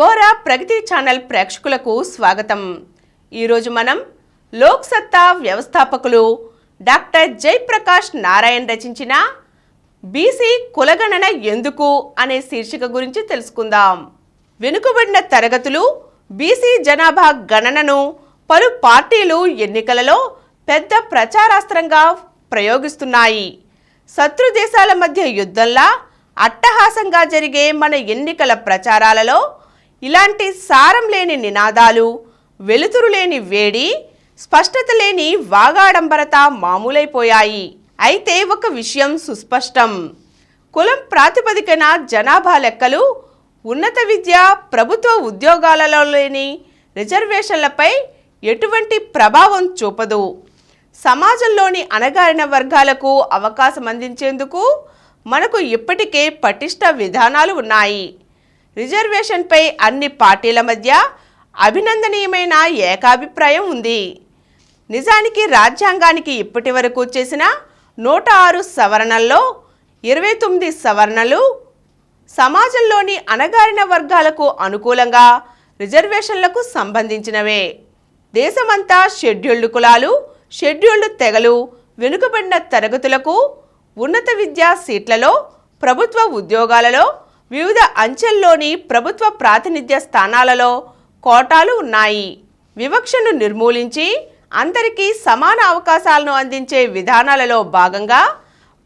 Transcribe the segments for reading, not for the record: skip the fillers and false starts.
గోరా ప్రగతి channel ప్రేక్షకులకు స్వాగతం. ఈరోజు మనం లోక్ సత్తా వ్యవస్థాపకులు డాక్టర్ జయప్రకాష్ నారాయణ్ రచించిన బీసీ కులగణన ఎందుకు అనే శీర్షిక గురించి తెలుసుకుందాం. వెనుకబడిన తరగతులు బీసీ జనాభా గణనను పలు పార్టీలు ఎన్నికలలో పెద్ద ప్రచారాస్త్రంగా ప్రయోగిస్తున్నాయి. శత్రు దేశాల మధ్య యుద్ధంలా అట్టహాసంగా జరిగే మన ఎన్నికల ప్రచారాలలో ఇలాంటి సారం లేని నినాదాలు, వెలుతురు లేని వేడి, స్పష్టత లేని వాగాడంబరత మామూలైపోయాయి. అయితే ఒక విషయం సుస్పష్టం: కులం ప్రాతిపదికన జనాభా లెక్కలు ఉన్నత విద్య, ప్రభుత్వ ఉద్యోగాలలో లేని రిజర్వేషన్లపై ఎటువంటి ప్రభావం చూపదు. సమాజంలోని అణగారిన వర్గాలకు అవకాశం అందించేందుకు మనకు ఇప్పటికే పటిష్ట విధానాలు ఉన్నాయి. రిజర్వేషన్పై అన్ని పార్టీల మధ్య అభినందనీయమైన ఏకాభిప్రాయం ఉంది. నిజానికి రాజ్యాంగానికి ఇప్పటి వరకు చేసిన 106 సవరణల్లో 29 సవరణలు సమాజంలోని అణగారిన వర్గాలకు అనుకూలంగా రిజర్వేషన్లకు సంబంధించినవే. దేశమంతా షెడ్యూల్డ్ కులాలు, షెడ్యూల్డ్ తెగలు, వెనుకబడిన తరగతులకు ఉన్నత విద్యా సీట్లలో, ప్రభుత్వ ఉద్యోగాలలో, వివిధ అంచెల్లోని ప్రభుత్వ ప్రాతినిధ్య స్థానాలలో కోటాలు ఉన్నాయి. వివక్షను నిర్మూలించి అందరికీ సమాన అవకాశాలను అందించే విధానాలలో భాగంగా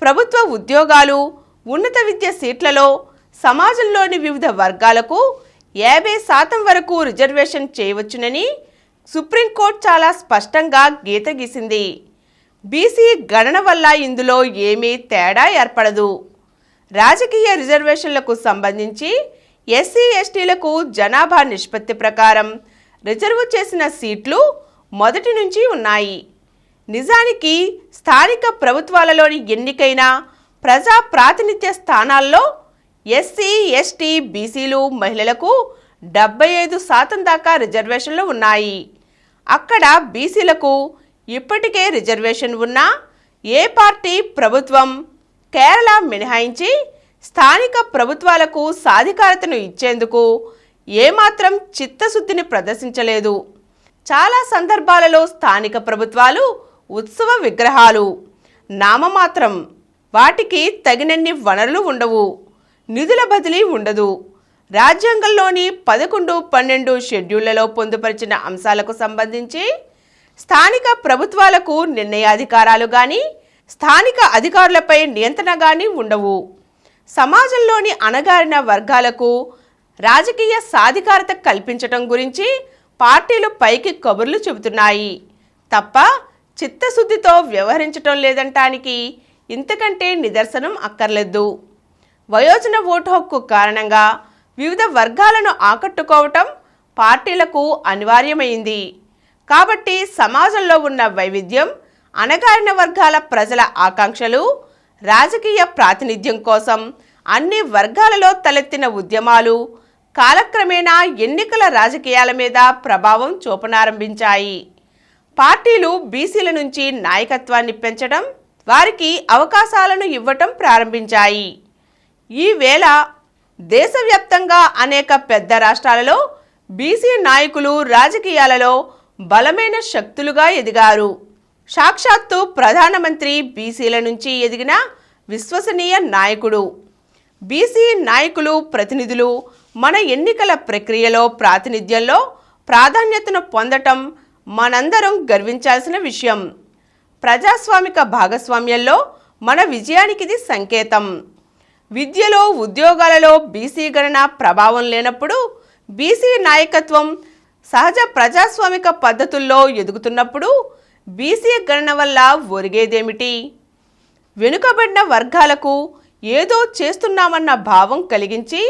ప్రభుత్వ ఉద్యోగాలు, ఉన్నత విద్య సీట్లలో సమాజంలోని వివిధ వర్గాలకు 50% వరకు రిజర్వేషన్ చేయవచ్చునని సుప్రీంకోర్టు చాలా స్పష్టంగా గీత గీసింది. బీసీ గణన వల్ల ఇందులో ఏమీ తేడా ఏర్పడదు. రాజకీయ రిజర్వేషన్లకు సంబంధించి ఎస్సీ ఎస్టీలకు జనాభా నిష్పత్తి ప్రకారం రిజర్వు చేసిన సీట్లు మొదటి నుంచి ఉన్నాయి. నిజానికి స్థానిక ప్రభుత్వాలలోని ఎన్నికైన ప్రజా ప్రాతినిధ్య స్థానాల్లో ఎస్సీ ఎస్టీ బీసీలు మహిళలకు 75% దాకా రిజర్వేషన్లు ఉన్నాయి. అక్కడ బీసీలకు ఇప్పటికే రిజర్వేషన్ ఉన్నా ఏ పార్టీ ప్రభుత్వం కేరళ మినహాయించి స్థానిక ప్రభుత్వాలకు సాధికారతను ఇచ్చేందుకు ఏమాత్రం చిత్తశుద్ధిని ప్రదర్శించలేదు. చాలా సందర్భాలలో స్థానిక ప్రభుత్వాలు ఉత్సవ విగ్రహాలు, నామమాత్రం. వాటికి తగినన్ని వనరులు ఉండవు, నిధుల బదిలీ ఉండదు. రాజ్యాంగంలోని 11, 12 షెడ్యూళ్లలో పొందుపరిచిన అంశాలకు సంబంధించి స్థానిక ప్రభుత్వాలకు నిర్ణయాధికారాలు కానీ, స్థానిక అధికారులపై నియంత్రణ కానీ ఉండవు. సమాజంలోని అణగారిన వర్గాలకు రాజకీయ సాధికారత కల్పించటం గురించి పార్టీలు పైకి కబుర్లు చెబుతున్నాయి తప్ప చిత్తశుద్ధితో వ్యవహరించటం లేదంటానికి ఇంతకంటే నిదర్శనం అక్కర్లేదు. వయోజన ఓటు హక్కు కారణంగా వివిధ వర్గాలను ఆకట్టుకోవటం పార్టీలకు అనివార్యమైంది. కాబట్టి సమాజంలో ఉన్న వైవిధ్యం, అణగారిన వర్గాల ప్రజల ఆకాంక్షలు, రాజకీయ ప్రాతినిధ్యం కోసం అన్ని వర్గాలలో తలెత్తిన ఉద్యమాలు కాలక్రమేణా ఎన్నికల రాజకీయాల మీద ప్రభావం చూపనారంభించాయి. పార్టీలు బీసీల నుంచి నాయకత్వాన్ని పెంచడం, వారికి అవకాశాలను ఇవ్వటం ప్రారంభించాయి. ఈవేళ దేశవ్యాప్తంగా అనేక పెద్ద రాష్ట్రాలలో బీసీ నాయకులు రాజకీయాలలో బలమైన శక్తులుగా ఎదిగారు. సాక్షాత్తు ప్రధానమంత్రి బీసీల నుంచి ఎదిగిన విశ్వసనీయ నాయకుడు. బీసీ నాయకులు, ప్రతినిధులు మన ఎన్నికల ప్రక్రియలో ప్రాతినిధ్యంలో ప్రాధాన్యతను పొందటం మనందరం గర్వించాల్సిన విషయం. ప్రజాస్వామిక భాగస్వామ్యంలో మన విజయానికిది సంకేతం. విద్యలో, ఉద్యోగాలలో బీసీ గణన ప్రభావం లేనప్పుడు, బీసీ నాయకత్వం సహజ ప్రజాస్వామిక పద్ధతుల్లో ఎదుగుతున్నప్పుడు బీసీ గణన వల్ల ఒరిగేదేమిటి? వెనుకబడిన వర్గాలకు ఏదో చేస్తున్నామన్న భావం కలిగించి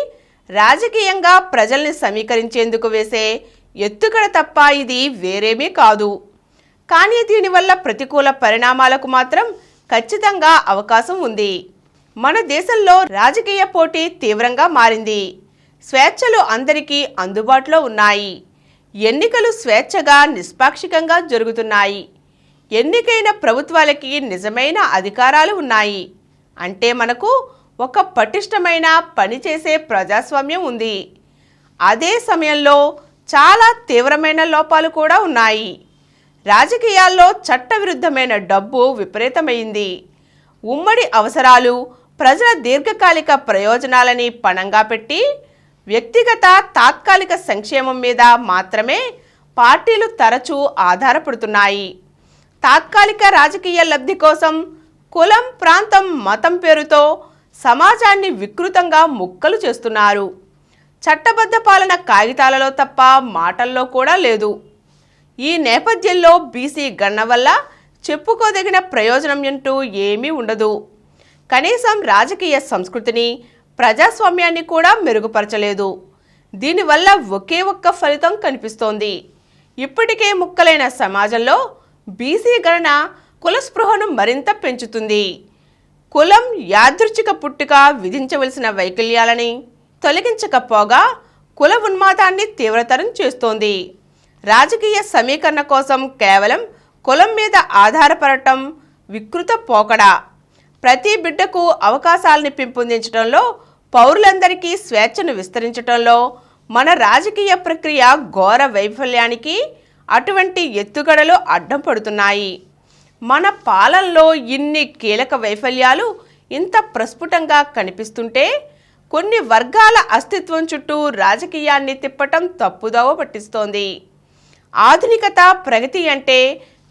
రాజకీయంగా ప్రజల్ని సమీకరించేందుకు వేసే ఎత్తుగడ తప్ప ఇది వేరేమీ కాదు. కానీ దీనివల్ల ప్రతికూల పరిణామాలకు మాత్రం ఖచ్చితంగా అవకాశం ఉంది. మన దేశంలో రాజకీయ పోటీ తీవ్రంగా మారింది. స్వేచ్ఛలు అందరికీ అందుబాటులో ఉన్నాయి. ఎన్నికలు స్వేచ్ఛగా, నిష్పాక్షికంగా జరుగుతున్నాయి. ఎన్నికైన ప్రభుత్వాలకి నిజమైన అధికారాలు ఉన్నాయి. అంటే మనకు ఒక పటిష్టమైన పనిచేసే ప్రజాస్వామ్యం ఉంది. అదే సమయంలో చాలా తీవ్రమైన లోపాలు కూడా ఉన్నాయి. రాజకీయాల్లో చట్టవిరుద్ధమైన డబ్బు విపరీతమైంది. ఉమ్మడి అవసరాలు, ప్రజల దీర్ఘకాలిక ప్రయోజనాలని పణంగా పెట్టి వ్యక్తిగత తాత్కాలిక సంక్షేమం మీద మాత్రమే పార్టీలు తరచూ ఆధారపడుతున్నాయి. తాత్కాలిక రాజకీయ లబ్ధి కోసం కులం, ప్రాంతం, మతం పేరుతో సమాజాన్ని వికృతంగా ముక్కలు చేస్తున్నారు. చట్టబద్ధ పాలన కాగితాలలో తప్ప మాటల్లో కూడా లేదు. ఈ నేపథ్యంలో బీసీ గణన వల్ల చెప్పుకోదగిన ప్రయోజనం అంటూ ఏమీ ఉండదు. కనీసం రాజకీయ సంస్కృతిని, ప్రజాస్వామ్యాన్ని కూడా మెరుగుపరచలేదు. దీనివల్ల ఒకే ఒక్క ఫలితం కనిపిస్తోంది. ఇప్పటికే ముక్కలైన సమాజంలో బీసీ గణన కులస్పృహను మరింత పెంచుతుంది. కులం యాదృచ్ఛిక పుట్టుక విధించవలసిన వైకల్యాలని తొలగించకపోగా కుల ఉన్మాదాన్ని తీవ్రతరం చేస్తోంది. రాజకీయ సమీకరణ కోసం కేవలం కులం మీద ఆధారపడటం వికృత పోకడ. ప్రతి బిడ్డకు అవకాశాలని పెంపొందించడంలో, పౌరులందరికీ స్వేచ్ఛను విస్తరించడంలో మన రాజకీయ ప్రక్రియ ఘోర వైఫల్యానికి అటువంటి ఎత్తుగడలు అడ్డం పడుతున్నాయి. మన పాలనలో ఇన్ని కీలక వైఫల్యాలు ఇంత ప్రస్ఫుటంగా కనిపిస్తుంటే కొన్ని వర్గాల అస్తిత్వం చుట్టూ రాజకీయాన్ని తిప్పటం తప్పుదోవ పట్టిస్తోంది. ఆధునికత, ప్రగతి అంటే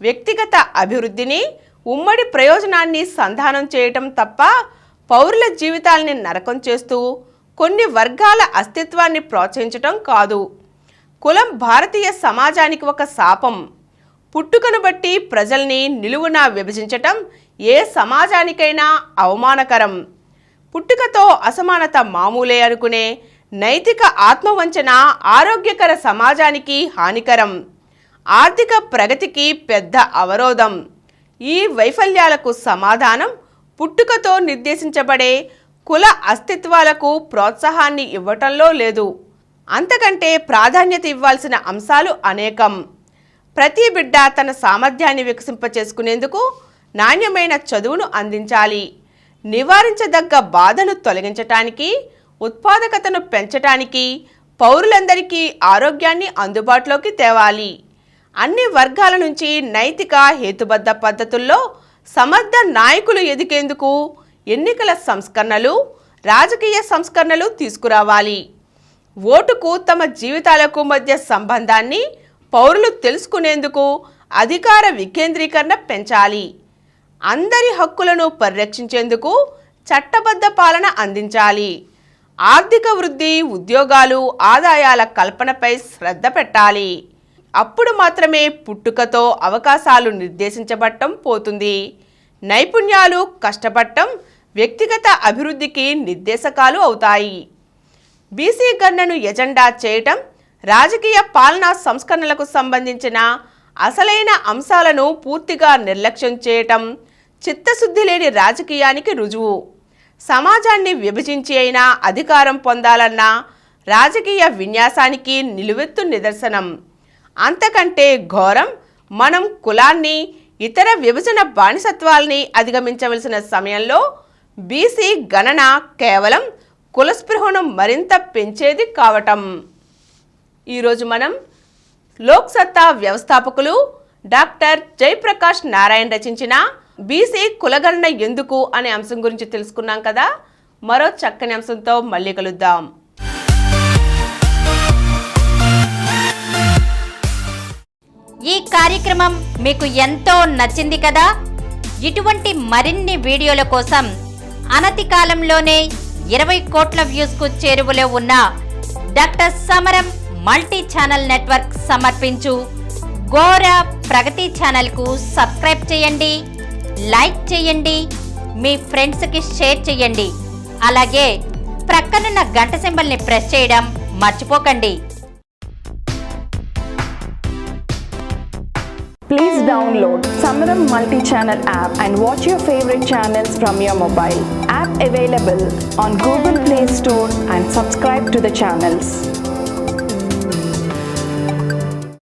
వ్యక్తిగత అభివృద్ధిని, ఉమ్మడి ప్రయోజనాన్ని సంధానం చేయటం తప్ప పౌరుల జీవితాల్ని నరకం చేస్తూ కొన్ని వర్గాల అస్తిత్వాన్ని ప్రోత్సహించటం కాదు. కులం భారతీయ సమాజానికి ఒక శాపం. పుట్టుకను బట్టి ప్రజల్ని నిలువునా విభజించటం ఏ సమాజానికైనా అవమానకరం. పుట్టుకతో అసమానత మామూలే అనుకునే నైతిక ఆత్మవంచన ఆరోగ్యకర సమాజానికి హానికరం, ఆర్థిక ప్రగతికి పెద్ద అవరోధం. ఈ వైఫల్యాలకు సమాధానం పుట్టుకతో నిర్దేశించబడే కుల అస్తిత్వాలకు ప్రోత్సాహాన్ని ఇవ్వటంలో లేదు. అంతకంటే ప్రాధాన్యత ఇవ్వాల్సిన అంశాలు అనేకం. ప్రతి బిడ్డ తన సామర్థ్యాన్ని వికసింపచేసుకునేందుకు నాణ్యమైన చదువును అందించాలి. నివారించదగ్గ బాధను తొలగించటానికి, ఉత్పాదకతను పెంచటానికి, పౌరులందరికీ ఆరోగ్యాన్ని అందుబాటులోకి తేవాలి. అన్ని వర్గాల నుంచి నైతిక, హేతుబద్ధ పద్ధతుల్లో సమర్థ నాయకులు ఎదిగేందుకు ఎన్నికల సంస్కరణలు, రాజకీయ సంస్కరణలు తీసుకురావాలి. ఓటుకు, తమ జీవితాలకు మధ్య సంబంధాన్ని పౌరులు తెలుసుకునేందుకు అధికార వికేంద్రీకరణ పెంచాలి. అందరి హక్కులను పరిరక్షించేందుకు చట్టబద్ధ పాలన అందించాలి. ఆర్థిక వృద్ధి, ఉద్యోగాలు, ఆదాయాల కల్పనపై శ్రద్ధ పెట్టాలి. అప్పుడు మాత్రమే పుట్టుకతో అవకాశాలు నిర్దేశించబడటం పోతుంది. నైపుణ్యాలు, కష్టపడటం వ్యక్తిగత అభివృద్ధికి నిర్దేశకాలు అవుతాయి. బీసీ గణనను ఎజెండా చేయటం రాజకీయ పాలనా సంస్కరణలకు సంబంధించిన అసలైన అంశాలను పూర్తిగా నిర్లక్ష్యం చేయటం చిత్తశుద్ధి లేని రాజకీయానికి రుజువు. సమాజాన్ని విభజించి అయినా అధికారం పొందాలన్న రాజకీయ విన్యాసానికి నిలువెత్తు నిదర్శనం. అంతకంటే ఘోరం, మనం కులాన్ని, ఇతర విభజన బానిసత్వాల్ని అధిగమించవలసిన సమయంలో బీసీ గణన కేవలం కులస్పృహను మరింత పెంచేది కావటం. ఈరోజు మనం లోక్ సత్తా వ్యవస్థాపకులు డాక్టర్ జయప్రకాష్ నారాయణ్ రచించిన బీసీ కులగణన ఎందుకు అనే అంశం గురించి తెలుసుకున్నాం కదా. మరో చక్కని అంశంతో మళ్ళీ కలుద్దాం. ఈ కార్యక్రమం మీకు ఎంతో నచ్చింది కదా. ఇటువంటి మరిన్ని వీడియోల కోసం అనతి కాలంలోనే 20 కోట్ల వ్యూస్కు చేరువలో ఉన్న డాక్టర్ సమరం మల్టీ ఛానల్ నెట్వర్క్ సమర్పించు గోరా ప్రగతి ఛానల్కు సబ్స్క్రైబ్ చేయండి, లైక్ చేయండి, మీ ఫ్రెండ్స్కి షేర్ చేయండి. అలాగే ప్రక్కనున్న గంట సింబల్ని ప్రెస్ చేయడం మర్చిపోకండి. Please download Samaram multi-channel app and watch your favorite channels from your mobile. App available on Google Play Store and subscribe to the channels.